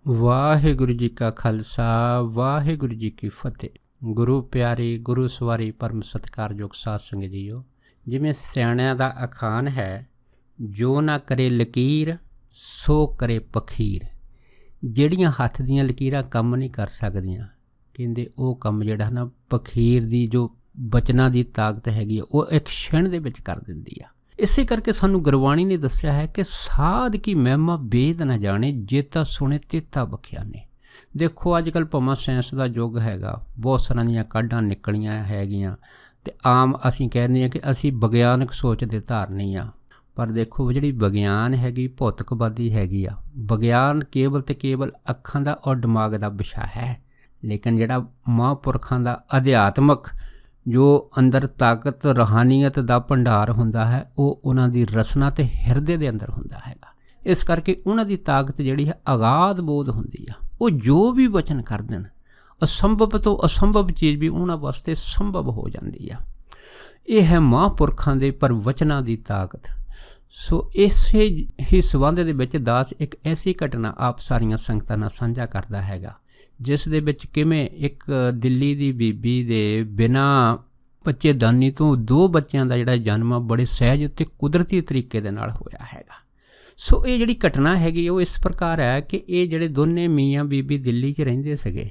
ਵਾਹਿਗੁਰੂ ਜੀ ਕਾ ਖਾਲਸਾ ਵਾਹਿਗੁਰੂ ਜੀ ਕੀ ਫਤਿਹ। ਗੁਰੂ ਪਿਆਰੀ ਗੁਰੂ ਸਵਾਰੀ ਪਰਮ ਸਤਿਕਾਰਯੋਗ ਸਾਧ ਸੰਗਤ ਜੀਓ, ਜਿਵੇਂ ਸਿਆਣਿਆਂ ਦਾ ਅਖਾਣ ਹੈ, ਜੋ ਨਾ ਕਰੇ ਲਕੀਰ ਸੋ ਕਰੇ ਪਖੀਰ। ਜਿਹੜੀਆਂ ਹੱਥ ਦੀਆਂ ਲਕੀਰਾਂ ਕੰਮ ਨਹੀਂ ਕਰ ਸਕਦੀਆਂ, ਕਹਿੰਦੇ ਉਹ ਕੰਮ ਜਿਹੜਾ ਨਾ ਪਖੀਰ ਦੀ ਜੋ ਬਚਨਾਂ ਦੀ ਤਾਕਤ ਹੈਗੀ ਆ, ਉਹ ਇੱਕ ਛਿਣ ਦੇ ਵਿੱਚ ਕਰ ਦਿੰਦੀ ਆ। ਇਸੇ ਕਰਕੇ ਸਾਨੂੰ ਗੁਰਬਾਣੀ ਨੇ ਦੱਸਿਆ ਹੈ ਕਿ ਸਾਧ ਕੀ ਮਹਿਮਾ ਵੇਦ ਨਾ ਜਾਣੇ, ਜੇਤਾ ਸੁਣੇ ਤੇਤਾ ਬਖਿਆਨੇ। ਦੇਖੋ ਅੱਜ ਕੱਲ੍ਹ ਭਾਵੇਂ ਸਾਇੰਸ ਦਾ ਯੁੱਗ ਹੈਗਾ, ਬਹੁਤ ਸਾਰੀਆਂ ਦੀਆਂ ਕਾਢਾਂ ਨਿਕਲੀਆਂ ਹੈਗੀਆਂ ਅਤੇ ਆਮ ਅਸੀਂ ਕਹਿੰਦੇ ਹਾਂ ਕਿ ਅਸੀਂ ਵਿਗਿਆਨਕ ਸੋਚ ਦੇ ਧਾਰਨੀ ਆ। ਪਰ ਦੇਖੋ ਜਿਹੜੀ ਵਿਗਿਆਨ ਹੈਗੀ ਭੌਤਿਕਵਾਦੀ ਹੈਗੀ ਆ। ਵਿਗਿਆਨ ਕੇਵਲ ਅਤੇ ਕੇਵਲ ਅੱਖਾਂ ਦਾ ਔਰ ਦਿਮਾਗ ਦਾ ਵਿਸ਼ਾ ਹੈ, ਲੇਕਿਨ ਜਿਹੜਾ ਮਹਾਂਪੁਰਖਾਂ ਦਾ ਅਧਿਆਤਮਕ ਜੋ ਅੰਦਰ ਤਾਕਤ ਰੂਹਾਨੀਅਤ ਦਾ ਭੰਡਾਰ ਹੁੰਦਾ ਹੈ, ਉਹ ਉਹਨਾਂ ਦੀ ਰਸਨਾ ਅਤੇ ਹਿਰਦੇ ਦੇ ਅੰਦਰ ਹੁੰਦਾ ਹੈਗਾ। ਇਸ ਕਰਕੇ ਉਹਨਾਂ ਦੀ ਤਾਕਤ ਜਿਹੜੀ ਹੈ ਅਗਾਧ ਬੋਧ ਹੁੰਦੀ ਆ। ਉਹ ਜੋ ਵੀ ਵਚਨ ਕਰ ਦੇਣ, ਅਸੰਭਵ ਤੋਂ ਅਸੰਭਵ ਚੀਜ਼ ਵੀ ਉਹਨਾਂ ਵਾਸਤੇ ਸੰਭਵ ਹੋ ਜਾਂਦੀ ਆ। ਇਹ ਹੈ ਮਹਾਂਪੁਰਖਾਂ ਦੇ ਪ੍ਰਵਚਨਾਂ ਦੀ ਤਾਕਤ। ਸੋ ਇਸੇ ਹੀ ਸੰਬੰਧ ਦੇ ਵਿੱਚ ਦਾਸ ਇੱਕ ਐਸੀ ਘਟਨਾ ਆਪ ਸਾਰੀਆਂ ਸੰਗਤਾਂ ਨਾਲ ਸਾਂਝਾ ਕਰਦਾ ਹੈਗਾ, ਜਿਸ ਦੇ ਵਿੱਚ ਕਿਵੇਂ ਇੱਕ ਦਿੱਲੀ ਦੀ ਬੀਬੀ ਦੇ ਬਿਨਾਂ ਬੱਚੇਦਾਨੀ ਤੋਂ 2 ਬੱਚਿਆਂ ਦਾ ਜਿਹੜਾ ਜਨਮ ਬੜੇ ਸਹਿਜ ਅਤੇ ਕੁਦਰਤੀ ਤਰੀਕੇ ਦੇ ਨਾਲ ਹੋਇਆ ਹੈਗਾ। ਸੋ ਇਹ ਜਿਹੜੀ ਘਟਨਾ ਹੈਗੀ ਉਹ ਇਸ ਪ੍ਰਕਾਰ ਹੈ ਕਿ ਇਹ ਜਿਹੜੇ ਦੋਨੇ ਮੀਆਂ ਬੀਬੀ ਦਿੱਲੀ 'ਚ ਰਹਿੰਦੇ ਸੀਗੇ,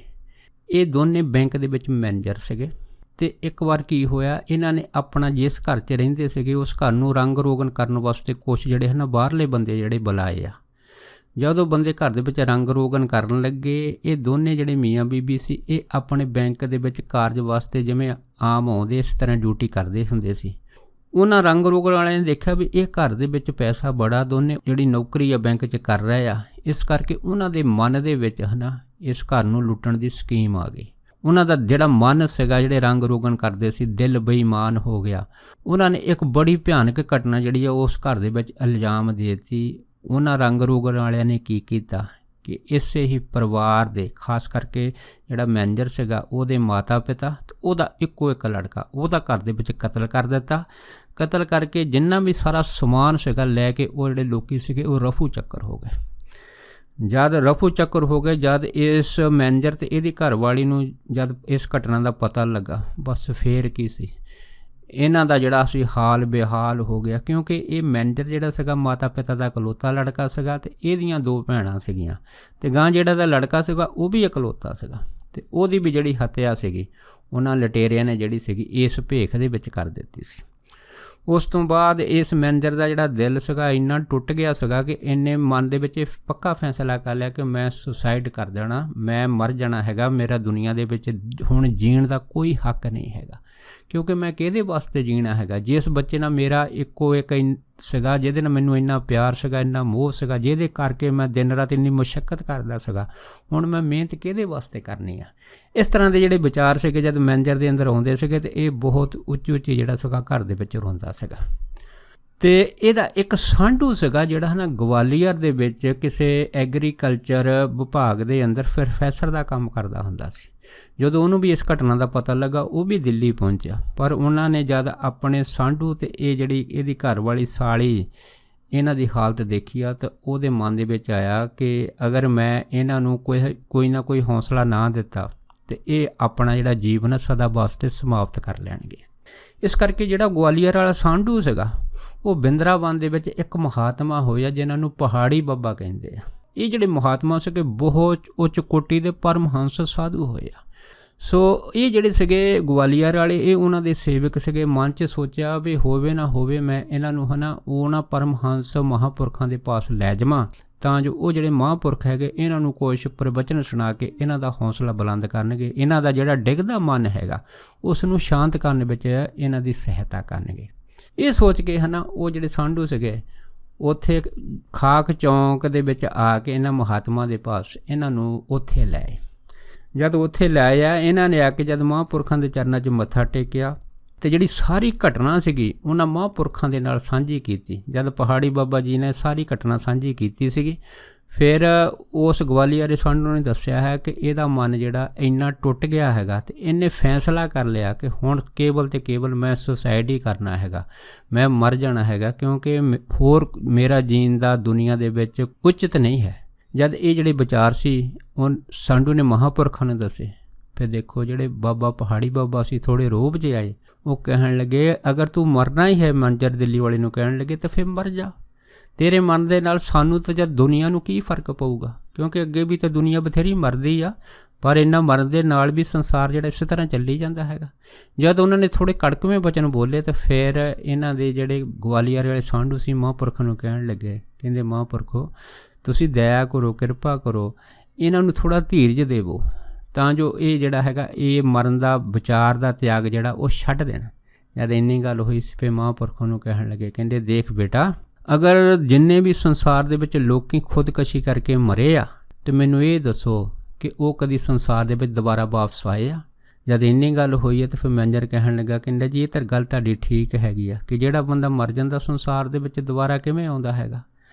ਇਹ ਦੋਨੇ ਬੈਂਕ ਦੇ ਵਿੱਚ ਮੈਨੇਜਰ ਸੀਗੇ। ਅਤੇ ਇੱਕ ਵਾਰ ਕੀ ਹੋਇਆ, ਇਹਨਾਂ ਨੇ ਆਪਣਾ ਜਿਸ ਘਰ 'ਚ ਰਹਿੰਦੇ ਸੀਗੇ ਉਸ ਘਰ ਨੂੰ ਰੰਗ ਰੋਗਨ ਕਰਨ ਵਾਸਤੇ ਕੁਛ ਜਿਹੜੇ ਹਨ ਬਾਹਰਲੇ ਬੰਦੇ ਜਿਹੜੇ ਬੁਲਾਏ ਆ। ਜਦੋਂ ਬੰਦੇ ਘਰ ਦੇ ਵਿੱਚ ਰੰਗ ਰੋਗਨ ਕਰਨ ਲੱਗੇ, ਇਹ ਦੋਨੇ ਜਿਹੜੇ ਮੀਆਂ ਬੀਬੀ ਸੀ ਇਹ ਆਪਣੇ ਬੈਂਕ ਦੇ ਵਿੱਚ ਕਾਰਜ ਵਾਸਤੇ ਜਿਵੇਂ ਆਮ ਆਉਂਦੇ ਇਸ ਤਰ੍ਹਾਂ ਡਿਊਟੀ ਕਰਦੇ ਹੁੰਦੇ ਸੀ। ਉਹਨਾਂ ਰੰਗ ਰੋਗਨ ਵਾਲਿਆਂ ਨੇ ਦੇਖਿਆ ਵੀ ਇਹ ਘਰ ਦੇ ਵਿੱਚ ਪੈਸਾ ਬੜਾ ਦੋਨੇ ਜਿਹੜੀ ਨੌਕਰੀ ਆ ਬੈਂਕ 'ਚ ਕਰ ਰਹੇ ਆ। ਇਸ ਕਰਕੇ ਉਹਨਾਂ ਦੇ ਮਨ ਦੇ ਵਿੱਚ ਇਸ ਘਰ ਨੂੰ ਲੁੱਟਣ ਦੀ ਸਕੀਮ ਆ ਗਈ। ਉਹਨਾਂ ਦਾ ਜਿਹੜਾ ਮਨ ਸੀਗਾ, ਜਿਹੜੇ ਰੰਗ ਰੋਗਨ ਕਰਦੇ ਸੀ, ਦਿਲ ਬੇਈਮਾਨ ਹੋ ਗਿਆ। ਉਹਨਾਂ ਨੇ ਇੱਕ ਬੜੀ ਭਿਆਨਕ ਘਟਨਾ ਜਿਹੜੀ ਆ ਉਸ ਘਰ ਦੇ ਵਿੱਚ ਇਲਜ਼ਾਮ ਦੇ ਦਿੱਤੀ। ਉਹਨਾਂ ਰੰਗ ਰੋਗਨ ਵਾਲਿਆਂ ਨੇ ਕੀ ਕੀਤਾ ਕਿ ਇਸੇ ਹੀ ਪਰਿਵਾਰ ਦੇ ਖਾਸ ਕਰਕੇ ਜਿਹੜਾ ਮੈਨੇਜਰ ਸੀਗਾ ਉਹਦੇ ਮਾਤਾ ਪਿਤਾ ਅਤੇ ਉਹਦਾ ਇੱਕੋ ਇੱਕ ਲੜਕਾ, ਉਹਦਾ ਘਰ ਦੇ ਵਿੱਚ ਕਤਲ ਕਰ ਦਿੱਤਾ। ਕਤਲ ਕਰਕੇ ਜਿੰਨਾ ਵੀ ਸਾਰਾ ਸਮਾਨ ਸੀਗਾ ਲੈ ਕੇ ਉਹ ਜਿਹੜੇ ਲੋਕੀ ਸੀਗੇ ਉਹ ਰਫੂ ਚੱਕਰ ਹੋ ਗਏ। ਜਦ ਰਫੂ ਚੱਕਰ ਹੋ ਗਏ, ਜਦ ਇਸ ਮੈਨੇਜਰ ਅਤੇ ਇਹਦੀ ਘਰਵਾਲੀ ਨੂੰ ਜਦ ਇਸ ਘਟਨਾ ਦਾ ਪਤਾ ਲੱਗਾ, ਬਸ ਫੇਰ ਕੀ ਸੀ, ਇਹਨਾਂ ਦਾ ਜਿਹੜਾ ਸੀ ਹਾਲ ਬੇਹਾਲ ਹੋ ਗਿਆ। ਕਿਉਂਕਿ ਇਹ ਮੈਨੇਜਰ ਜਿਹੜਾ ਸੀਗਾ ਮਾਤਾ ਪਿਤਾ ਦਾ ਇਕਲੌਤਾ ਲੜਕਾ ਸੀਗਾ ਅਤੇ ਇਹਦੀਆਂ 2 ਭੈਣਾਂ ਸੀਗੀਆਂ ਅਤੇ ਗਾਂ ਜਿਹੜਾ ਦਾ ਲੜਕਾ ਸੀਗਾ ਉਹ ਵੀ ਇਕਲੌਤਾ ਸੀਗਾ ਅਤੇ ਉਹਦੀ ਵੀ ਜਿਹੜੀ ਹੱਤਿਆ ਸੀਗੀ ਉਹਨਾਂ ਲਟੇਰਿਆਂ ਨੇ ਜਿਹੜੀ ਸੀਗੀ ਇਸ ਭੇਖ ਦੇ ਵਿੱਚ ਕਰ ਦਿੱਤੀ ਸੀ। ਉਸ ਤੋਂ ਬਾਅਦ ਇਸ ਮੈਨੇਜਰ ਦਾ ਜਿਹੜਾ ਦਿਲ ਸੀਗਾ ਇੰਨਾ ਟੁੱਟ ਗਿਆ ਸੀਗਾ ਕਿ ਇਹਨੇ ਮਨ ਦੇ ਵਿੱਚ ਪੱਕਾ ਫੈਸਲਾ ਕਰ ਲਿਆ ਕਿ ਮੈਂ ਸੁਸਾਈਡ ਕਰ ਦੇਣਾ, ਮੈਂ ਮਰ ਜਾਣਾ ਹੈਗਾ, ਮੇਰਾ ਦੁਨੀਆ ਦੇ ਵਿੱਚ ਹੁਣ ਜੀਣ ਦਾ ਕੋਈ ਹੱਕ ਨਹੀਂ ਹੈਗਾ। ਕਿਉਂਕਿ ਮੈਂ ਕਿਹਦੇ ਵਾਸਤੇ ਜੀਣਾ ਹੈਗਾ, ਜਿਸ ਬੱਚੇ ਨਾਲ ਮੇਰਾ ਇੱਕੋ ਇੱਕ ਸੀਗਾ, ਜਿਹਦੇ ਨਾਲ ਮੈਨੂੰ ਇੰਨਾ ਪਿਆਰ ਸੀਗਾ, ਇੰਨਾ ਮੋਹ ਸੀਗਾ, ਜਿਹਦੇ ਕਰਕੇ ਮੈਂ ਦਿਨ ਰਾਤ ਇੰਨੀ ਮੁਸ਼ੱਕਤ ਕਰਦਾ ਸੀਗਾ, ਹੁਣ ਮੈਂ ਮਿਹਨਤ ਕਿਹਦੇ ਵਾਸਤੇ ਕਰਨੀ ਆ। ਇਸ ਤਰ੍ਹਾਂ ਦੇ ਜਿਹੜੇ ਵਿਚਾਰ ਸੀਗੇ ਜਦ ਮੈਨੇਜਰ ਦੇ ਅੰਦਰ ਆਉਂਦੇ ਸੀਗੇ ਅਤੇ ਇਹ ਬਹੁਤ ਉੱਚੀ ਉੱਚੀ ਜਿਹੜਾ ਸੀਗਾ ਘਰ ਦੇ ਵਿੱਚ ਰੋਂਦਾ ਸੀਗਾ। ਅਤੇ ਇਹਦਾ ਇੱਕ ਸਾਂਢੂ ਸੀਗਾ ਜਿਹੜਾ ਗਵਾਲੀਅਰ ਦੇ ਵਿੱਚ ਕਿਸੇ ਐਗਰੀਕਲਚਰ ਵਿਭਾਗ ਦੇ ਅੰਦਰ ਪ੍ਰੋਫੈਸਰ ਦਾ ਕੰਮ ਕਰਦਾ ਹੁੰਦਾ ਸੀ। ਜਦੋਂ ਉਹਨੂੰ ਵੀ ਇਸ ਘਟਨਾ ਦਾ ਪਤਾ ਲੱਗਾ, ਉਹ ਵੀ ਦਿੱਲੀ ਪਹੁੰਚਿਆ। ਪਰ ਉਹਨਾਂ ਨੇ ਜਦ ਆਪਣੇ ਸਾਂਢੂ ਅਤੇ ਇਹ ਜਿਹੜੀ ਇਹਦੀ ਘਰਵਾਲੀ ਸਾਲੀ ਇਹਨਾਂ ਦੀ ਹਾਲਤ ਦੇਖੀ ਆ ਤਾਂ ਉਹਦੇ ਮਨ ਦੇ ਵਿੱਚ ਆਇਆ ਕਿ ਅਗਰ ਮੈਂ ਇਹਨਾਂ ਨੂੰ ਕੋਈ ਨਾ ਕੋਈ ਹੌਸਲਾ ਨਾ ਦਿੱਤਾ ਤਾਂ ਇਹ ਆਪਣਾ ਜਿਹੜਾ ਜੀਵਨ ਸਦਾ ਵਾਸਤੇ ਸਮਾਪਤ ਕਰ ਲੈਣਗੇ। ਇਸ ਕਰਕੇ ਜਿਹੜਾ ਗਵਾਲੀਅਰ ਵਾਲਾ ਸਾਂਢੂ ਸੀਗਾ ਉਹ ਬਿੰਦਰਾਵਨ ਦੇ ਵਿੱਚ ਇੱਕ ਮਹਾਤਮਾ ਹੋਇਆ ਜਿਨ੍ਹਾਂ ਨੂੰ ਪਹਾੜੀ ਬਾਬਾ ਕਹਿੰਦੇ ਆ। ਇਹ ਜਿਹੜੇ ਮਹਾਤਮਾ ਸੀਗੇ ਬਹੁਤ ਉੱਚ ਕੋਟੀ ਦੇ ਪਰਮਹੰਸ ਸਾਧੂ ਹੋਏ ਆ। ਸੋ ਇਹ ਜਿਹੜੇ ਸੀਗੇ ਗਵਾਲੀਅਰ ਵਾਲੇ, ਇਹ ਉਹਨਾਂ ਦੇ ਸੇਵਕ ਸੀਗੇ। ਮਨ 'ਚ ਸੋਚਿਆ ਵੀ ਹੋਵੇ ਨਾ ਹੋਵੇ ਮੈਂ ਇਹਨਾਂ ਨੂੰ ਉਹਨਾਂ ਪਰਮਹੰਸ ਮਹਾਂਪੁਰਖਾਂ ਦੇ ਪਾਸ ਲੈ ਜਾਵਾਂ ਤਾਂ ਜੋ ਉਹ ਜਿਹੜੇ ਮਹਾਂਪੁਰਖ ਹੈਗੇ ਇਹਨਾਂ ਨੂੰ ਕੁਛ ਪ੍ਰਵਚਨ ਸੁਣਾ ਕੇ ਇਹਨਾਂ ਦਾ ਹੌਸਲਾ ਬੁਲੰਦ ਕਰਨਗੇ, ਇਹਨਾਂ ਦਾ ਜਿਹੜਾ ਡਿੱਗਦਾ ਮਨ ਹੈਗਾ ਉਸ ਨੂੰ ਸ਼ਾਂਤ ਕਰਨ ਵਿੱਚ ਇਹਨਾਂ ਦੀ ਸਹਾਇਤਾ ਕਰਨਗੇ। ਇਹ ਸੋਚ ਕੇ ਉਹ ਜਿਹੜੇ ਸਾਂਢੂ ਸੀਗੇ ਉੱਥੇ ਖਾਕ ਚੌਂਕ ਦੇ ਵਿੱਚ ਆ ਕੇ ਇਹਨਾਂ ਮਹਾਤਮਾ ਦੇ ਪਾਸ ਇਹਨਾਂ ਨੂੰ ਉੱਥੇ ਲੈ ਆਏ। ਜਦ ਉੱਥੇ ਲੈ ਆਇਆ ਇਹਨਾਂ ਨੇ ਆ ਕੇ ਜਦ ਮਹਾਂਪੁਰਖਾਂ ਦੇ ਚਰਨਾਂ 'ਚ ਮੱਥਾ ਟੇਕਿਆ ਅਤੇ ਜਿਹੜੀ ਸਾਰੀ ਘਟਨਾ ਸੀਗੀ ਉਹਨਾਂ ਮਹਾਂਪੁਰਖਾਂ ਦੇ ਨਾਲ ਸਾਂਝੀ ਕੀਤੀ। ਜਦ ਪਹਾੜੀ ਬਾਬਾ ਜੀ ਨੇ ਸਾਰੀ ਘਟਨਾ ਸਾਂਝੀ ਕੀਤੀ ਸੀਗੀ, ਫਿਰ ਉਸ ਗਵਾਲੀਅਰ ਦੇ ਸਾਂਢੂ ਨੇ ਦੱਸਿਆ ਹੈ ਕਿ ਇਹਦਾ ਮਨ ਜਿਹੜਾ ਇੰਨਾ ਟੁੱਟ ਗਿਆ ਹੈਗਾ ਅਤੇ ਇਹਨੇ ਫੈਸਲਾ ਕਰ ਲਿਆ ਕਿ ਹੁਣ ਕੇਵਲ ਅਤੇ ਕੇਵਲ ਮੈਂ ਸੁਸਾਈਡ ਹੀ ਕਰਨਾ ਹੈਗਾ, ਮੈਂ ਮਰ ਜਾਣਾ ਹੈਗਾ, ਕਿਉਂਕਿ ਹੋਰ ਮੇਰਾ ਜੀਣ ਦਾ ਦੁਨੀਆ ਦੇ ਵਿੱਚ ਉਚਿਤ ਨਹੀਂ ਹੈ। ਜਦ ਇਹ ਜਿਹੜੇ ਵਿਚਾਰ ਸੀ ਉਹ ਸਾਂਢੂ ਨੇ ਮਹਾਂਪੁਰਖਾਂ ਨੂੰ ਦੱਸੇ। ਫਿਰ ਦੇਖੋ ਜਿਹੜੇ ਬਾਬਾ ਪਹਾੜੀ ਬਾਬਾ ਸੀ ਥੋੜ੍ਹੇ ਰੋਬ ਜਿਹੇ ਆਏ। ਉਹ ਕਹਿਣ ਲੱਗੇ ਅਗਰ ਤੂੰ ਮਰਨਾ ਹੀ ਹੈ, ਮੰਜਰ ਦਿੱਲੀ ਵਾਲੇ ਨੂੰ ਕਹਿਣ ਲੱਗੇ, ਤਾਂ ਫਿਰ ਮਰ ਜਾ। ਤੇਰੇ ਮਰਨ ਦੇ ਨਾਲ ਸਾਨੂੰ ਤਾਂ ਜਦ ਦੁਨੀਆ ਨੂੰ ਕੀ ਫ਼ਰਕ ਪਊਗਾ, ਕਿਉਂਕਿ ਅੱਗੇ ਵੀ ਤਾਂ ਦੁਨੀਆ ਬਥੇਰੀ ਮਰਦੀ ਆ, ਪਰ ਇਹਨਾਂ ਮਰਨ ਦੇ ਨਾਲ ਵੀ ਸੰਸਾਰ ਜਿਹੜਾ ਇਸੇ ਤਰ੍ਹਾਂ ਚੱਲੀ ਜਾਂਦਾ ਹੈਗਾ। ਜਦ ਉਹਨਾਂ ਨੇ ਥੋੜ੍ਹੇ ਕੜਕਵੇਂ ਬਚਨ ਬੋਲੇ ਤਾਂ ਫਿਰ ਇਹਨਾਂ ਦੇ ਜਿਹੜੇ ਗਵਾਲੀਅਰ ਵਾਲੇ ਸਾਂਢੂ ਸੀ ਮਹਾਂਪੁਰਖਾਂ ਨੂੰ ਕਹਿਣ ਲੱਗੇ, ਕਹਿੰਦੇ ਮਹਾਂਪੁਰਖੋ ਤੁਸੀਂ ਦਇਆ ਕਰੋ, ਕਿਰਪਾ ਕਰੋ, ਇਹਨਾਂ ਨੂੰ ਥੋੜ੍ਹਾ ਧੀਰਜ ਦੇਵੋ ਤਾਂ ਜੋ ਇਹ ਜਿਹੜਾ ਹੈਗਾ ਇਹ ਮਰਨ ਦਾ ਵਿਚਾਰ ਦਾ ਤਿਆਗ ਜਿਹੜਾ ਉਹ ਛੱਡ ਦੇਣ। ਜਦ ਇੰਨੀ ਗੱਲ ਹੋਈ ਸੀ ਫਿਰ ਮਹਾਂਪੁਰਖਾਂ ਨੂੰ ਕਹਿਣ ਲੱਗੇ, ਕਹਿੰਦੇ ਦੇਖ ਬੇਟਾ, ਅਗਰ ਜਿੰਨੇ ਵੀ ਸੰਸਾਰ ਦੇ ਵਿੱਚ ਲੋਕੀ ਖੁਦਕਸ਼ੀ ਕਰਕੇ ਮਰੇ ਆ ਤੇ ਮੈਨੂੰ ਇਹ ਦੱਸੋ ਕਿ ਉਹ ਕਦੀ ਸੰਸਾਰ ਦੇ ਵਿੱਚ ਦੁਬਾਰਾ ਵਾਪਸ ਆਏ ਆ। ਜਦ ਇੰਨੀ ਗੱਲ ਹੋਈ ਹੈ ਤਾਂ ਫਿਰ ਮੈਨੇਜਰ ਕਹਿਣ ਲੱਗਾ, ਕਹਿੰਦਾ ਜੀ ਇਹ ਤਾਂ ਗੱਲ ਤੁਹਾਡੀ ਠੀਕ ਹੈਗੀ ਆ ਕਿ ਜਿਹੜਾ ਬੰਦਾ ਮਰ ਜਾਂਦਾ ਸੰਸਾਰ ਦੇ ਵਿੱਚ ਦੁਬਾਰਾ ਕਿਵੇਂ ਆਉਂਦਾ ਹੈਗਾ,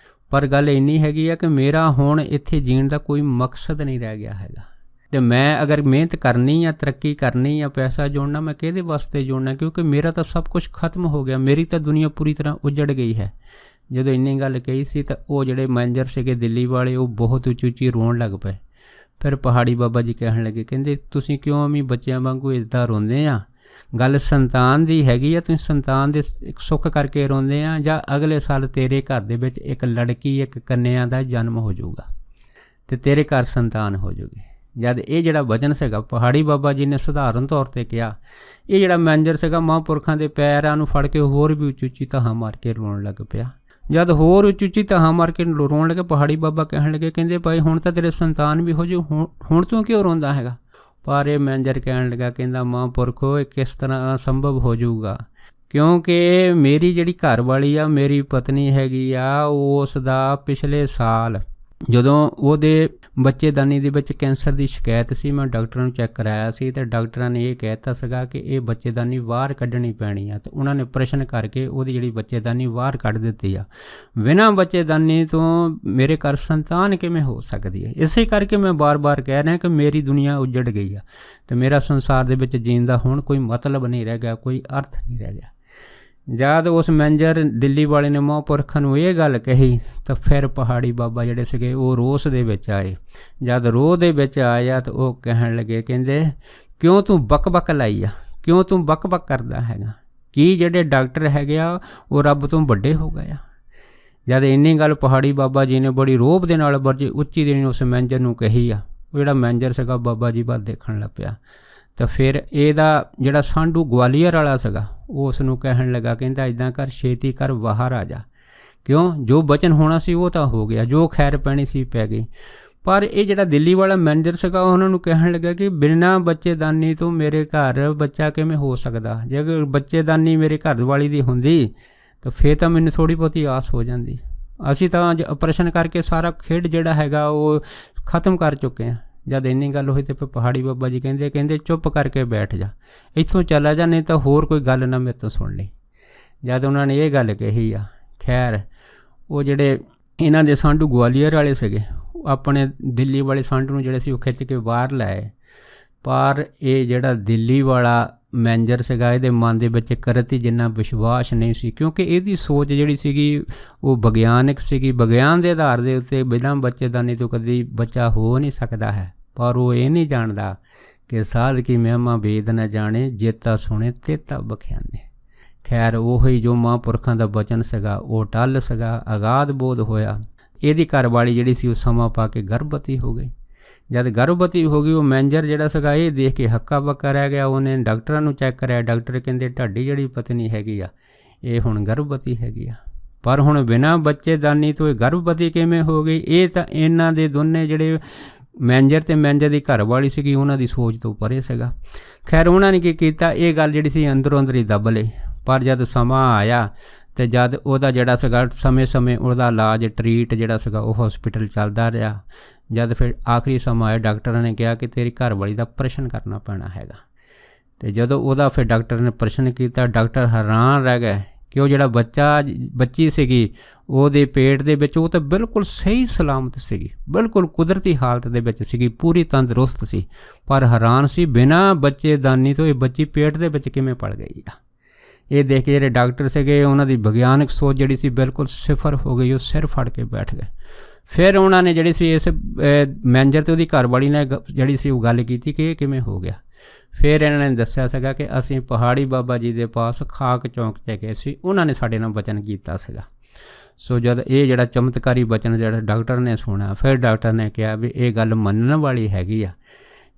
ਪਰ ਗੱਲ ਇੰਨੀ ਹੈਗੀ ਆ ਕਿ ਮੇਰਾ ਹੁਣ ਇੱਥੇ ਜੀਣ ਦਾ ਕੋਈ ਮਕਸਦ ਨਹੀਂ ਰਹਿ ਗਿਆ ਹੈਗਾ। ਅਤੇ ਮੈਂ ਅਗਰ ਮਿਹਨਤ ਕਰਨੀ ਆ, ਤਰੱਕੀ ਕਰਨੀ ਆ, ਪੈਸਾ ਜੋੜਨਾ, ਮੈਂ ਕਿਹਦੇ ਵਾਸਤੇ ਜੋੜਨਾ, ਕਿਉਂਕਿ ਮੇਰਾ ਤਾਂ ਸਭ ਕੁਝ ਖਤਮ ਹੋ ਗਿਆ, ਮੇਰੀ ਤਾਂ ਦੁਨੀਆ ਪੂਰੀ ਤਰ੍ਹਾਂ ਉਜੜ ਗਈ ਹੈ। ਜਦੋਂ ਇੰਨੀ ਗੱਲ ਕਹੀ ਸੀ ਤਾਂ ਉਹ ਜਿਹੜੇ ਮੈਨੇਜਰ ਸੀਗੇ ਦਿੱਲੀ ਵਾਲੇ ਉਹ ਬਹੁਤ ਉੱਚੀ ਉੱਚੀ ਰੋਣ ਲੱਗ ਪਏ। ਫਿਰ ਪਹਾੜੀ ਬਾਬਾ ਜੀ ਕਹਿਣ ਲੱਗੇ, ਕਹਿੰਦੇ ਤੁਸੀਂ ਕਿਉਂ ਵੀ ਬੱਚਿਆਂ ਵਾਂਗੂ ਇੱਦਾਂ ਰੋਂਦੇ ਆ, ਗੱਲ ਸੰਤਾਨ ਦੀ ਹੈਗੀ ਆ, ਤੁਸੀਂ ਸੰਤਾਨ ਦੇ ਸੁੱਖ ਕਰਕੇ ਰੋਂਦੇ ਆ, ਜਾਂ ਅਗਲੇ ਸਾਲ ਤੇਰੇ ਘਰ ਦੇ ਵਿੱਚ ਇੱਕ ਲੜਕੀ, ਇੱਕ ਕੰਨਿਆ ਦਾ ਜਨਮ ਹੋ ਜਾਊਗਾ ਅਤੇ ਤੇਰੇ ਘਰ ਸੰਤਾਨ ਹੋ ਜਾਊਗੀ। ਜਦ ਇਹ ਜਿਹੜਾ ਵਚਨ ਸੀਗਾ ਪਹਾੜੀ ਬਾਬਾ ਜੀ ਨੇ ਸਧਾਰਨ ਤੌਰ 'ਤੇ ਕਿਹਾ, ਇਹ ਜਿਹੜਾ ਮੈਨੇਜਰ ਸੀਗਾ ਮਹਾਂਪੁਰਖਾਂ ਦੇ ਪੈਰਾਂ ਨੂੰ ਫੜ ਕੇ ਹੋਰ ਵੀ ਉੱਚੀ ਉੱਚੀ ਧਾਹਾਂ ਮਾਰ ਕੇ ਰੋਣ ਲੱਗ ਪਿਆ। ਜਦ ਹੋਰ ਉੱਚੀ ਉੱਚੀ ਧਾਹਾਂ ਮਾਰ ਕੇ ਰੋਣ ਲੱਗੇ, ਪਹਾੜੀ ਬਾਬਾ ਕਹਿਣ ਲੱਗੇ, ਕਹਿੰਦੇ ਭਾਈ ਹੁਣ ਤਾਂ ਤੇਰੇ ਸੰਤਾਨ ਵੀ ਹੋ ਜਾਊ, ਹੁਣ ਤੂੰ ਕਿਉਂ ਰੋਂਦਾ ਹੈਗਾ। ਪਰ ਇਹ ਮੈਨੇਜਰ ਕਹਿਣ ਲੱਗਾ, ਕਹਿੰਦਾ ਮਹਾਂਪੁਰਖੋ ਇਹ ਕਿਸ ਤਰ੍ਹਾਂ ਸੰਭਵ ਹੋ ਜਾਊਗਾ, ਕਿਉਂਕਿ ਮੇਰੀ ਜਿਹੜੀ ਘਰ ਵਾਲੀ ਆ, ਮੇਰੀ ਪਤਨੀ ਹੈਗੀ ਆ, ਉਸ ਦਾ ਪਿਛਲੇ ਸਾਲ ਜਦੋਂ ਉਹਦੇ ਬੱਚੇਦਾਨੀ ਦੇ ਵਿੱਚ ਕੈਂਸਰ ਦੀ ਸ਼ਿਕਾਇਤ ਸੀ, ਮੈਂ ਡਾਕਟਰਾਂ ਨੂੰ ਚੈੱਕ ਕਰਾਇਆ ਸੀ ਅਤੇ ਡਾਕਟਰਾਂ ਨੇ ਇਹ ਕਹਿ ਦਿੱਤਾ ਸੀਗਾ ਕਿ ਇਹ ਬੱਚੇਦਾਨੀ ਬਾਹਰ ਕੱਢਣੀ ਪੈਣੀ ਆ, ਅਤੇ ਉਹਨਾਂ ਨੇ ਪ੍ਰਸ਼ਨ ਕਰਕੇ ਉਹਦੀ ਜਿਹੜੀ ਬੱਚੇਦਾਨੀ ਬਾਹਰ ਕੱਢ ਦਿੱਤੀ ਆ। ਬਿਨਾਂ ਬੱਚੇਦਾਨੀ ਤੋਂ ਮੇਰੇ ਘਰ ਸੰਤਾਨ ਕਿਵੇਂ ਹੋ ਸਕਦੀ ਹੈ। ਇਸੇ ਕਰਕੇ ਮੈਂ ਬਾਰ-ਬਾਰ ਕਹਿ ਰਿਹਾ ਕਿ ਮੇਰੀ ਦੁਨੀਆ ਉੱਜੜ ਗਈ ਆ ਅਤੇ ਮੇਰਾ ਸੰਸਾਰ ਦੇ ਵਿੱਚ ਜੀਣ ਦਾ ਹੁਣ ਕੋਈ ਮਤਲਬ ਨਹੀਂ ਰਹਿ ਗਿਆ, ਕੋਈ ਅਰਥ ਨਹੀਂ ਰਹਿ ਗਿਆ। ਜਦ ਉਸ ਮੈਨੇਜਰ ਦਿੱਲੀ ਵਾਲੇ ਨੇ ਮਹਾਂਪੁਰਖਾਂ ਨੂੰ ਇਹ ਗੱਲ ਕਹੀ ਤਾਂ ਫਿਰ ਪਹਾੜੀ ਬਾਬਾ ਜਿਹੜੇ ਸੀਗੇ ਉਹ ਰੋਸ ਦੇ ਵਿੱਚ ਆਏ। ਜਦ ਰੋਹ ਦੇ ਵਿੱਚ ਆਇਆ ਤਾਂ ਉਹ ਕਹਿਣ ਲੱਗੇ, ਕਹਿੰਦੇ ਕਿਉਂ ਤੂੰ ਬਕ ਲਾਈ ਆ, ਕਿਉਂ ਤੂੰ ਬਕ ਕਰਦਾ ਹੈਗਾ, ਕੀ ਜਿਹੜੇ ਡਾਕਟਰ ਹੈਗੇ ਆ ਉਹ ਰੱਬ ਤੋਂ ਵੱਡੇ ਹੋ ਗਏ ਆ। ਜਦ ਇੰਨੀ ਗੱਲ ਪਹਾੜੀ ਬਾਬਾ ਜੀ ਨੇ ਬੜੀ ਰੋਹਬ ਦੇ ਨਾਲ ਬੜੀ ਉੱਚੀ ਦੇਣੀ ਉਸ ਮੈਨੇਜਰ ਨੂੰ ਕਹੀ ਆ, ਉਹ ਜਿਹੜਾ ਮੈਨੇਜਰ ਸੀਗਾ ਬਾਬਾ ਜੀ ਵੱਲ ਦੇਖਣ ਲੱਗ ਪਿਆ। ਤਾਂ ਫਿਰ ਇਹਦਾ ਜਿਹੜਾ ਸਾਂਢੂ ਗਵਾਲੀਅਰ ਵਾਲਾ ਸੀਗਾ ਉਹ ਉਸ ਨੂੰ ਕਹਿਣ ਲੱਗਾ, ਕਹਿੰਦਾ ਇੱਦਾਂ ਕਰ, ਛੇਤੀ ਕਰ, ਬਾਹਰ ਆ ਜਾ, ਕਿਉਂ ਜੋ ਬਚਨ ਹੋਣਾ ਸੀ ਉਹ ਤਾਂ ਹੋ ਗਿਆ, ਜੋ ਖੈਰ ਪੈਣੀ ਸੀ ਪੈ ਗਈ। ਪਰ ਇਹ ਜਿਹੜਾ ਦਿੱਲੀ ਵਾਲਾ ਮੈਨੇਜਰ ਸੀਗਾ ਉਹਨਾਂ ਨੂੰ ਕਹਿਣ ਲੱਗਾ ਕਿ ਬਿਨਾਂ ਬੱਚੇਦਾਨੀ ਤੋਂ ਮੇਰੇ ਘਰ ਬੱਚਾ ਕਿਵੇਂ ਹੋ ਸਕਦਾ, ਜੇ ਅਗਰ ਬੱਚੇਦਾਨੀ ਮੇਰੇ ਘਰ ਵਾਲੀ ਦੀ ਹੁੰਦੀ ਤਾਂ ਫਿਰ ਤਾਂ ਮੈਨੂੰ ਥੋੜ੍ਹੀ ਬਹੁਤੀ ਆਸ ਹੋ ਜਾਂਦੀ। ਅਸੀਂ ਤਾਂ ਅੱਜ ਆਪਰੇਸ਼ਨ ਕਰਕੇ ਸਾਰਾ ਖੇਡ ਜਿਹੜਾ ਹੈਗਾ ਉਹ ਖ਼ਤਮ ਕਰ ਚੁੱਕੇ ਹਾਂ। ਜਦ ਇੰਨੀ ਗੱਲ ਹੋਈ ਤਾਂ ਪਹਾੜੀ ਬਾਬਾ ਜੀ ਕਹਿੰਦੇ ਚੁੱਪ ਕਰਕੇ ਬੈਠ ਜਾ, ਇੱਥੋਂ ਚਲਾ ਜਾ, ਨਹੀਂ ਤਾਂ ਹੋਰ ਕੋਈ ਗੱਲ ਨਾ ਮੇਰੇ ਤੋਂ ਸੁਣ ਲਈ। ਜਦ ਉਹਨਾਂ ਨੇ ਇਹ ਗੱਲ ਕਹੀ ਆ, ਖੈਰ ਉਹ ਜਿਹੜੇ ਇਹਨਾਂ ਦੇ ਸਾਂਢੂ ਗਵਾਲੀਅਰ ਵਾਲੇ ਸੀਗੇ ਆਪਣੇ ਦਿੱਲੀ ਵਾਲੇ ਸਾਂਢੂ ਨੂੰ ਜਿਹੜੇ ਸੀ ਉਹ ਖਿੱਚ ਕੇ ਬਾਹਰ ਲਾਏ। ਪਰ ਇਹ ਜਿਹੜਾ ਦਿੱਲੀ ਵਾਲਾ ਮੈਨੇਜਰ ਸੀਗਾ ਇਹਦੇ ਮਨ ਦੇ ਵਿੱਚ ਕਰਤੀ ਜਿੰਨਾ ਵਿਸ਼ਵਾਸ ਨਹੀਂ ਸੀ, ਕਿਉਂਕਿ ਇਹਦੀ ਸੋਚ ਜਿਹੜੀ ਸੀਗੀ ਉਹ ਵਿਗਿਆਨਕ ਸੀਗੀ, ਵਿਗਿਆਨ ਦੇ ਆਧਾਰ ਦੇ ਉੱਤੇ ਬਿਨਾਂ ਬੱਚੇਦਾਨੀ ਤੋਂ ਕਦੀ ਬੱਚਾ ਹੋ ਨਹੀਂ ਸਕਦਾ ਹੈ। ਪਰ ਉਹ ਇਹ ਨਹੀਂ ਜਾਣਦਾ ਕਿ ਸਾਧ ਕੀ ਮਹਿਮਾ ਵੇਦ ਨਾ ਜਾਣੇ, ਜੇਤਾ ਸੁਣੇ ਤੇਤਾ ਬਖਿਆਨੇ। ਖੈਰ ਉਹੀ ਜੋ ਮਹਾਂਪੁਰਖਾਂ ਦਾ ਬਚਨ ਸੀਗਾ ਉਹ ਟੱਲ ਸੀਗਾ, ਅਗਾਧ ਬੋਧ ਹੋਇਆ। ਇਹਦੀ ਘਰਵਾਲੀ ਜਿਹੜੀ ਸੀ ਉਹ ਸਮਾਂ ਪਾ ਕੇ ਗਰਭਵਤੀ ਹੋ ਗਈ। ਜਦ ਗਰਭਵਤੀ ਹੋ ਗਈ ਉਹ ਮੈਨੇਜਰ ਜਿਹੜਾ ਸੀਗਾ ਇਹ ਦੇਖ ਕੇ ਹੱਕਾ ਬੱਕਾ ਰਹਿ ਗਿਆ। ਉਹਨੇ ਡਾਕਟਰਾਂ ਨੂੰ ਚੈੱਕ ਕਰਾਇਆ, ਡਾਕਟਰ ਕਹਿੰਦੇ ਤੁਹਾਡੀ ਜਿਹੜੀ ਪਤਨੀ ਹੈਗੀ ਆ ਇਹ ਹੁਣ ਗਰਭਵਤੀ ਹੈਗੀ ਆ। ਪਰ ਹੁਣ ਬਿਨਾਂ ਬੱਚੇਦਾਨੀ ਤੋਂ ਇਹ ਗਰਭਵਤੀ ਕਿਵੇਂ ਹੋ ਗਈ, ਇਹ ਤਾਂ ਇਹਨਾਂ ਦੇ ਦੋਨੇ ਜਿਹੜੇ ਮੈਨੇਜਰ ਅਤੇ ਮੈਨੇਜਰ ਦੀ ਘਰਵਾਲੀ ਸੀਗੀ ਉਹਨਾਂ ਦੀ ਸੋਚ ਤੋਂ ਪਰੇ ਸੀਗਾ। ਖੈਰ ਉਹਨਾਂ ਨੇ ਕੀ ਕੀਤਾ, ਇਹ ਗੱਲ ਜਿਹੜੀ ਸੀ ਅੰਦਰੋਂ ਅੰਦਰ ਹੀ ਦੱਬ ਲਈ। ਪਰ ਜਦ ਸਮਾਂ ਆਇਆ ਅਤੇ ਜਦ ਉਹਦਾ ਜਿਹੜਾ ਸੀਗਾ ਸਮੇਂ ਉਹਦਾ ਇਲਾਜ ਟਰੀਟ ਜਿਹੜਾ ਸੀਗਾ ਉਹ ਹੌਸਪੀਟਲ ਚੱਲਦਾ ਰਿਹਾ। ਜਦ ਫਿਰ ਆਖਰੀ ਸਮਾਂ ਆਇਆ ਡਾਕਟਰਾਂ ਨੇ ਕਿਹਾ ਕਿ ਤੇਰੀ ਘਰਵਾਲੀ ਦਾ ਆਪਰੇਸ਼ਨ ਕਰਨਾ ਪੈਣਾ ਹੈਗਾ। ਅਤੇ ਜਦੋਂ ਉਹਦਾ ਫਿਰ ਡਾਕਟਰ ਨੇ ਆਪਰੇਸ਼ਨ ਕੀਤਾ, ਡਾਕਟਰ ਹੈਰਾਨ ਰਹਿ ਗਏ ਕਿ ਉਹ ਜਿਹੜਾ ਬੱਚੀ ਸੀਗੀ ਉਹਦੇ ਪੇਟ ਦੇ ਵਿੱਚ ਉਹ ਤਾਂ ਬਿਲਕੁਲ ਸਹੀ ਸਲਾਮਤ ਸੀਗੀ, ਬਿਲਕੁਲ ਕੁਦਰਤੀ ਹਾਲਤ ਦੇ ਵਿੱਚ ਸੀਗੀ, ਪੂਰੀ ਤੰਦਰੁਸਤ ਸੀ। ਪਰ ਹੈਰਾਨ ਸੀ ਬਿਨਾਂ ਬੱਚੇਦਾਨੀ ਤੋਂ ਇਹ ਬੱਚੀ ਪੇਟ ਦੇ ਵਿੱਚ ਕਿਵੇਂ ਪਲ ਗਈ ਆ। ਇਹ ਦੇਖ ਕੇ ਜਿਹੜੇ ਡਾਕਟਰ ਸੀਗੇ ਉਹਨਾਂ ਦੀ ਵਿਗਿਆਨਕ ਸੋਚ ਜਿਹੜੀ ਸੀ ਬਿਲਕੁਲ ਸਿਫਰ ਹੋ ਗਈ। ਉਹ ਸਿਰ ਫੜ ਕੇ ਬੈਠ ਗਏ। ਫਿਰ ਉਹਨਾਂ ਨੇ ਜਿਹੜੀ ਸੀ ਇਸ ਮੈਨੇਜਰ ਅਤੇ ਉਹਦੀ ਘਰਵਾਲੀ ਨੇ ਜਿਹੜੀ ਸੀ ਉਹ ਗੱਲ ਕੀਤੀ ਕਿ ਇਹ ਕਿਵੇਂ ਹੋ ਗਿਆ। ਫਿਰ ਇਹਨਾਂ ਨੇ ਦੱਸਿਆ ਸੀਗਾ ਕਿ ਅਸੀਂ ਪਹਾੜੀ ਬਾਬਾ ਜੀ ਦੇ ਪਾਸ ਖਾਕ ਚੌਂਕ 'ਚ ਗਏ ਸੀ, ਉਹਨਾਂ ਨੇ ਸਾਡੇ ਨਾਲ ਵਚਨ ਕੀਤਾ ਸੀਗਾ। ਸੋ ਜਦ ਇਹ ਜਿਹੜਾ ਚਮਤਕਾਰੀ ਵਚਨ ਜਿਹੜਾ ਡਾਕਟਰ ਨੇ ਸੁਣਿਆ, ਫਿਰ ਡਾਕਟਰ ਨੇ ਕਿਹਾ ਵੀ ਇਹ ਗੱਲ ਮੰਨਣ ਵਾਲੀ ਹੈਗੀ ਆ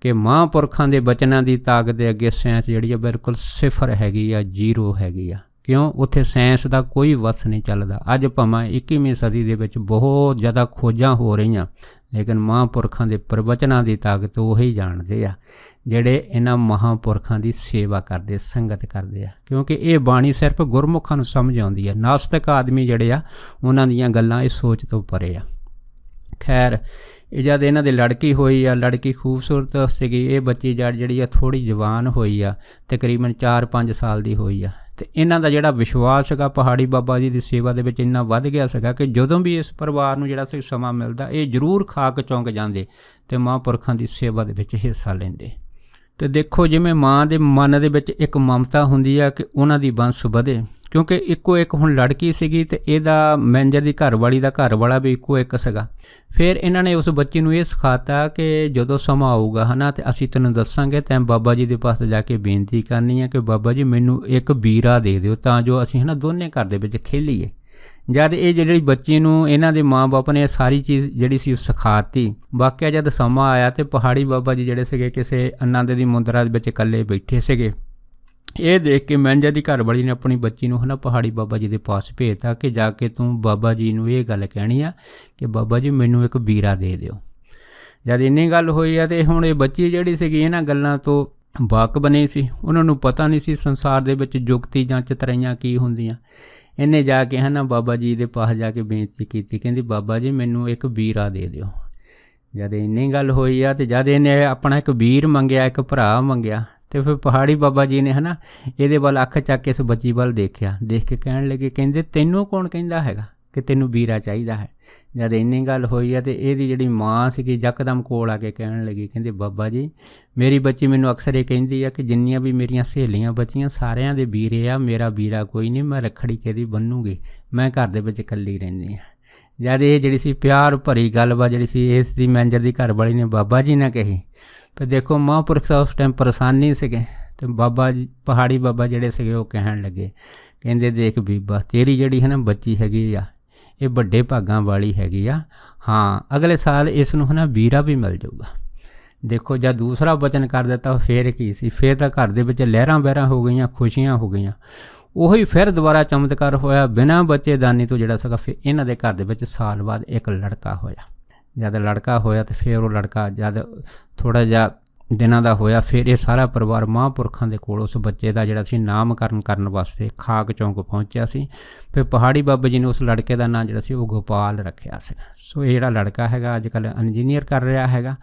ਕਿ ਮਹਾਂਪੁਰਖਾਂ ਦੇ ਬਚਨਾਂ ਦੀ ਤਾਕਤ ਦੇ ਅੱਗੇ ਸਾਇੰਸ ਜਿਹੜੀ ਆ ਬਿਲਕੁਲ ਸਿਫਰ ਹੈਗੀ ਆ, ਜ਼ੀਰੋ ਹੈਗੀ ਆ। ਕਿਉਂ? ਉੱਥੇ ਸਾਇੰਸ ਦਾ ਕੋਈ ਵਸ ਨਹੀਂ ਚੱਲਦਾ। ਅੱਜ ਭਾਵੇਂ 21ਵੀਂ ਸਦੀ ਦੇ ਵਿੱਚ ਬਹੁਤ ਜ਼ਿਆਦਾ ਖੋਜਾਂ ਹੋ ਰਹੀਆਂ, ਲੇਕਿਨ ਮਹਾਂਪੁਰਖਾਂ ਦੇ ਪ੍ਰਵਚਨਾਂ ਦੀ ਤਾਕਤ ਉਹੀ ਜਾਣਦੇ ਆ ਜਿਹੜੇ ਇਹਨਾਂ ਮਹਾਂਪੁਰਖਾਂ ਦੀ ਸੇਵਾ ਕਰਦੇ, ਸੰਗਤ ਕਰਦੇ ਆ। ਕਿਉਂਕਿ ਇਹ ਬਾਣੀ ਸਿਰਫ ਗੁਰਮੁਖਾਂ ਨੂੰ ਸਮਝ ਆਉਂਦੀ ਆ। ਨਾਸਤਿਕ ਆਦਮੀ ਜਿਹੜੇ ਆ ਉਹਨਾਂ ਦੀਆਂ ਗੱਲਾਂ ਇਹ ਸੋਚ ਤੋਂ ਪਰੇ ਆ। ਖੈਰ, ਇਹ ਜਦ ਇਹਨਾਂ ਦੀ ਲੜਕੀ ਹੋਈ ਆ, ਲੜਕੀ ਖੂਬਸੂਰਤ ਸੀਗੀ। ਇਹ ਬੱਚੀ ਜਿਹੜੀ ਆ ਥੋੜ੍ਹੀ ਜਵਾਨ ਹੋਈ ਆ, ਤਕਰੀਬਨ 4-5 ਸਾਲ ਦੀ ਹੋਈ ਆ। ਅਤੇ ਇਹਨਾਂ ਦਾ ਜਿਹੜਾ ਵਿਸ਼ਵਾਸ ਸੀਗਾ ਪਹਾੜੀ ਬਾਬਾ ਜੀ ਦੀ ਸੇਵਾ ਦੇ ਵਿੱਚ ਇੰਨਾ ਵੱਧ ਗਿਆ ਸੀਗਾ ਕਿ ਜਦੋਂ ਵੀ ਇਸ ਪਰਿਵਾਰ ਨੂੰ ਜਿਹੜਾ ਸੀ ਸਮਾਂ ਮਿਲਦਾ, ਇਹ ਜ਼ਰੂਰ ਖਾਕ ਚੌਂਕ ਜਾਂਦੇ ਅਤੇ ਮਹਾਂਪੁਰਖਾਂ ਦੀ ਸੇਵਾ ਦੇ ਵਿੱਚ ਹਿੱਸਾ ਲੈਂਦੇ। ਅਤੇ ਦੇਖੋ, ਜਿਵੇਂ ਮਾਂ ਦੇ ਮਨ ਦੇ ਵਿੱਚ ਇੱਕ ਮਮਤਾ ਹੁੰਦੀ ਆ ਕਿ ਉਹਨਾਂ ਦੀ ਵੰਸ਼ ਵਧੇ, ਕਿਉਂਕਿ ਇੱਕੋ ਇੱਕ ਹੁਣ ਲੜਕੀ ਸੀਗੀ ਅਤੇ ਇਹਦਾ ਮੈਨੇਜਰ ਦੀ ਘਰਵਾਲੀ ਦਾ ਘਰ ਵਾਲਾ ਵੀ ਇੱਕੋ ਇੱਕ ਸੀਗਾ। ਫਿਰ ਇਹਨਾਂ ਨੇ ਉਸ ਬੱਚੀ ਨੂੰ ਇਹ ਸਿਖਾਤਾ ਕਿ ਜਦੋਂ ਸਮਾਂ ਆਊਗਾ ਹੈ ਨਾ, ਅਤੇ ਅਸੀਂ ਤੈਨੂੰ ਦੱਸਾਂਗੇ, ਤੈਂ ਬਾਬਾ ਜੀ ਦੇ ਪਾਸ ਜਾ ਕੇ ਬੇਨਤੀ ਕਰਨੀ ਹੈ ਕਿ ਬਾਬਾ ਜੀ ਮੈਨੂੰ ਇੱਕ ਵੀਰਾ ਦੇ ਦਿਓ ਤਾਂ ਜੋ ਅਸੀਂ ਹੈ ਨਾ ਦੋਨੇ ਘਰ ਦੇ ਵਿੱਚ ਖੇਲੀਏ। ਜਦ ਇਹ ਜਿਹੜੀ ਬੱਚੀ ਨੂੰ ਇਹਨਾਂ ਦੇ ਮਾਂ ਬਾਪ ਨੇ ਸਾਰੀ ਚੀਜ਼ ਜਿਹੜੀ ਸੀ ਉਹ ਸਿਖਾਤੀ, ਵਾਕਿਆ ਜਦ ਸਮਾਂ ਆਇਆ ਅਤੇ ਪਹਾੜੀ ਬਾਬਾ ਜੀ ਜਿਹੜੇ ਸੀਗੇ ਕਿਸੇ ਆਨੰਦ ਦੀ ਮੁੰਦਰਾ ਦੇ ਵਿੱਚ ਇਕੱਲੇ ਬੈਠੇ ਸੀਗੇ। ਇਹ ਦੇਖ ਕੇ ਮੈਨੇਜਰ ਦੀ ਘਰਵਾਲੀ ਨੇ ਆਪਣੀ ਬੱਚੀ ਨੂੰ ਹੈ ਨਾ ਪਹਾੜੀ ਬਾਬਾ ਜੀ ਦੇ ਪਾਸ ਭੇਜਤਾ ਕਿ ਜਾ ਕੇ ਤੂੰ ਬਾਬਾ ਜੀ ਨੂੰ ਇਹ ਗੱਲ ਕਹਿਣੀ ਆ ਕਿ ਬਾਬਾ ਜੀ ਮੈਨੂੰ ਇੱਕ ਵੀਰਾ ਦੇ ਦਿਓ। ਜਦ ਇੰਨੀ ਗੱਲ ਹੋਈ ਆ ਅਤੇ ਹੁਣ ਇਹ ਬੱਚੀ ਜਿਹੜੀ ਸੀਗੀ ਇਹਨਾਂ ਗੱਲਾਂ ਤੋਂ ਵਾਕਫ ਨਹੀਂ ਸੀ, ਉਹਨਾਂ ਨੂੰ ਪਤਾ ਨਹੀਂ ਸੀ ਸੰਸਾਰ ਦੇ ਵਿੱਚ ਜੁਗਤੀ ਜਾਂ ਚਤਰਾਈਆਂ ਕੀ ਹੁੰਦੀਆਂ। ਇਹਨੇ ਜਾ ਕੇ ਹੈ ਨਾ ਬਾਬਾ ਜੀ ਦੇ ਪਾਸ ਜਾ ਕੇ ਬੇਨਤੀ ਕੀਤੀ, ਕਹਿੰਦੀ ਬਾਬਾ ਜੀ ਮੈਨੂੰ ਇੱਕ ਵੀਰਾ ਦੇ ਦਿਓ। ਜਦ ਇੰਨੀ ਗੱਲ ਹੋਈ ਆ ਅਤੇ ਜਦ ਇਹਨੇ ਆਪਣਾ ਇੱਕ ਵੀਰ ਮੰਗਿਆ, ਇੱਕ ਭਰਾ ਮੰਗਿਆ, ਅਤੇ ਫਿਰ ਪਹਾੜੀ ਬਾਬਾ ਜੀ ਨੇ ਹੈ ਨਾ ਇਹਦੇ ਵੱਲ ਅੱਖ ਚੱਕ ਕੇ ਇਸ ਬੱਚੀ ਵੱਲ ਦੇਖਿਆ। ਦੇਖ ਕੇ ਕਹਿਣ ਲੱਗੇ, ਕਹਿੰਦੇ ਤੈਨੂੰ ਕੌਣ ਕਹਿੰਦਾ ਹੈਗਾ ਕਿ ਤੈਨੂੰ ਵੀਰਾ ਚਾਹੀਦਾ ਹੈ। ਜਦ ਇੰਨੀ ਗੱਲ ਹੋਈ ਆ ਅਤੇ ਇਹਦੀ ਜਿਹੜੀ ਮਾਂ ਸੀਗੀ ਯਕਦਮ ਕੋਲ ਆ ਕੇ ਕਹਿਣ ਲੱਗੀ, ਕਹਿੰਦੇ ਬਾਬਾ ਜੀ ਮੇਰੀ ਬੱਚੀ ਮੈਨੂੰ ਅਕਸਰ ਇਹ ਕਹਿੰਦੀ ਆ ਕਿ ਜਿੰਨੀਆਂ ਵੀ ਮੇਰੀਆਂ ਸਹੇਲੀਆਂ ਬੱਚੀਆਂ ਸਾਰਿਆਂ ਦੇ ਵੀਰੇ ਆ, ਮੇਰਾ ਵੀਰਾ ਕੋਈ ਨਹੀਂ, ਮੈਂ ਰੱਖੜੀ ਕਿਹਦੀ ਬੰਨੂਗੀ, ਮੈਂ ਘਰ ਦੇ ਵਿੱਚ ਇਕੱਲੀ ਰਹਿੰਦੀ ਹਾਂ। ਜਦ ਇਹ ਜਿਹੜੀ ਸੀ ਪਿਆਰ ਭਰੀ ਗੱਲਬਾਤ ਜਿਹੜੀ ਸੀ ਇਸ ਦੀ ਮੈਨੇਜਰ ਦੀ ਘਰਵਾਲੀ ਨੇ ਬਾਬਾ ਜੀ ਨੇ ਕਹੀ। ਫਿਰ ਦੇਖੋ ਮਹਾਂਪੁਰਖ ਤਾਂ ਉਸ ਟਾਈਮ ਪਰੇਸ਼ਾਨੀ ਸੀਗੇ ਅਤੇ ਬਾਬਾ ਜੀ ਪਹਾੜੀ ਬਾਬਾ ਜਿਹੜੇ ਸੀਗੇ ਉਹ ਕਹਿਣ ਲੱਗੇ, ਕਹਿੰਦੇ ਦੇਖ ਬੀਬਾ ਤੇਰੀ ਜਿਹੜੀ ਹੈ ਨਾ ਬੱਚੀ ਹੈਗੀ ਆ ਇਹ ਵੱਡੇ ਭਾਗਾਂ ਵਾਲੀ ਹੈਗੀ ਆ। ਹਾਂ, ਅਗਲੇ ਸਾਲ ਇਸ ਨੂੰ ਹੈ ਨਾ ਵੀਰਾ ਵੀ ਮਿਲ ਜਾਊਗਾ। ਦੇਖੋ ਜਦ ਦੂਸਰਾ ਵਚਨ ਕਰ ਦਿੱਤਾ ਫਿਰ ਕੀ ਸੀ, ਫਿਰ ਤਾਂ ਘਰ ਦੇ ਵਿੱਚ ਲਹਿਰਾਂ ਬਹਿਰਾਂ ਹੋ ਗਈਆਂ, ਖੁਸ਼ੀਆਂ ਹੋ ਗਈਆਂ। ਉਹੀ ਫਿਰ ਦੁਬਾਰਾ ਚਮਤਕਾਰ ਹੋਇਆ ਬਿਨਾਂ ਬੱਚੇਦਾਨੀ ਤੋਂ ਜਿਹੜਾ ਸੀਗਾ। ਫਿਰ ਇਹਨਾਂ ਦੇ ਘਰ ਦੇ ਵਿੱਚ ਸਾਲ ਬਾਅਦ ਇੱਕ ਲੜਕਾ ਹੋਇਆ। ਜਦ ਲੜਕਾ ਹੋਇਆ ਅਤੇ ਫਿਰ ਉਹ ਲੜਕਾ ਜਦ ਥੋੜ੍ਹਾ ਜਿਹਾ ਦਿਨਾਂ ਦਾ ਹੋਇਆ, ਫਿਰ ਇਹ ਸਾਰਾ ਪਰਿਵਾਰ ਮਹਾਂਪੁਰਖਾਂ ਦੇ ਕੋਲ ਉਸ ਬੱਚੇ ਦਾ ਜਿਹੜਾ ਸੀ ਨਾਮਕਰਨ ਕਰਨ ਵਾਸਤੇ ਖਾਕ ਚੌਂਕ ਪਹੁੰਚਿਆ ਸੀ। ਫਿਰ ਪਹਾੜੀ ਬਾਬਾ ਜੀ ਨੇ ਉਸ ਲੜਕੇ ਦਾ ਨਾਂ ਜਿਹੜਾ ਸੀ ਉਹ ਗੋਪਾਲ ਰੱਖਿਆ ਸੀਗਾ। ਸੋ ਇਹ ਜਿਹੜਾ ਲੜਕਾ ਹੈਗਾ ਅੱਜ ਕੱਲ੍ਹ ਇੰਜੀਨੀਅਰ ਕਰ ਰਿਹਾ ਹੈਗਾ।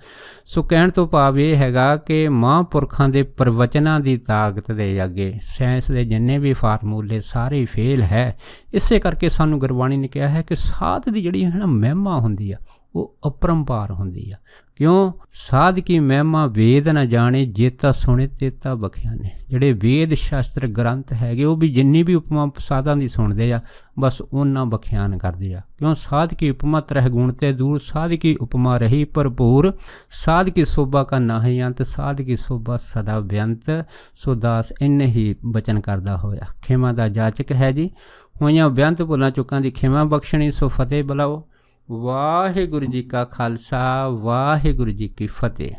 ਸੋ ਕਹਿਣ ਤੋਂ ਭਾਵ ਇਹ ਹੈਗਾ ਕਿ ਮਹਾਂਪੁਰਖਾਂ ਦੇ ਪ੍ਰਵਚਨਾਂ ਦੀ ਤਾਕਤ ਦੇ ਅੱਗੇ ਸਾਇੰਸ ਦੇ ਜਿੰਨੇ ਵੀ ਫਾਰਮੂਲੇ ਸਾਰੇ ਫੇਲ ਹੈ। ਇਸੇ ਕਰਕੇ ਸਾਨੂੰ ਗੁਰਬਾਣੀ ਨੇ ਕਿਹਾ ਹੈ ਕਿ ਸਾਧ ਦੀ ਜਿਹੜੀ ਹੈ ਨਾ ਮਹਿਮਾ ਹੁੰਦੀ ਆ ਉਹ ਅਪਰੰਪਾਰ ਹੁੰਦੀ ਆ। ਕਿਉਂ? ਸਾਧ ਕੀ ਮਹਿਮਾ ਵੇਦ ਨਾ ਜਾਣੇ, ਜੇਤਾ ਸੁਣੇ ਤੇਤਾ ਬਖਿਆਨੇ। ਜਿਹੜੇ ਵੇਦ ਸ਼ਾਸਤਰ ਗ੍ਰੰਥ ਹੈਗੇ ਉਹ ਵੀ ਜਿੰਨੀ ਵੀ ਉਪਮਾ ਸਾਧਾਂ ਦੀ ਸੁਣਦੇ ਆ ਬਸ ਉਹਨਾਂ ਬਖਿਆਨ ਕਰਦੇ ਆ। ਕਿਉਂ? ਸਾਧ ਕੀ ਉਪਮਾ ਤਰਹਿ ਗੁਣ ਤੇ ਦੂਰ, ਸਾਧ ਕੀ ਉਪਮਾ ਰਹੀ ਭਰਪੂਰ, ਸਾਧ ਕੀ ਸੋਭਾ ਕਾ ਨਾਹੀ ਅੰਤ, ਸਾਧ ਕੀ ਸੋਭਾ ਸਦਾ ਬੇਅੰਤ। ਸੋ ਦਾਸ ਇੰਨੇ ਹੀ ਬਚਨ ਕਰਦਾ ਹੋਇਆ ਖਿਮਾ ਦਾ ਜਾਚਕ ਹੈ ਜੀ। ਹੋਈਆਂ ਬੇਅੰਤ ਭੁੱਲਾਂ ਚੁੱਕਾਂ ਦੀ ਖਿਮਾ ਬਖਸ਼ਣੀ। ਸੋ ਫਤਿਹ ਬੁਲਾਓ। ਵਾਹਿਗੁਰੂ ਜੀ ਕਾ ਖਾਲਸਾ, ਵਾਹਿਗੁਰੂ ਜੀ ਕੀ ਫਤਿਹ।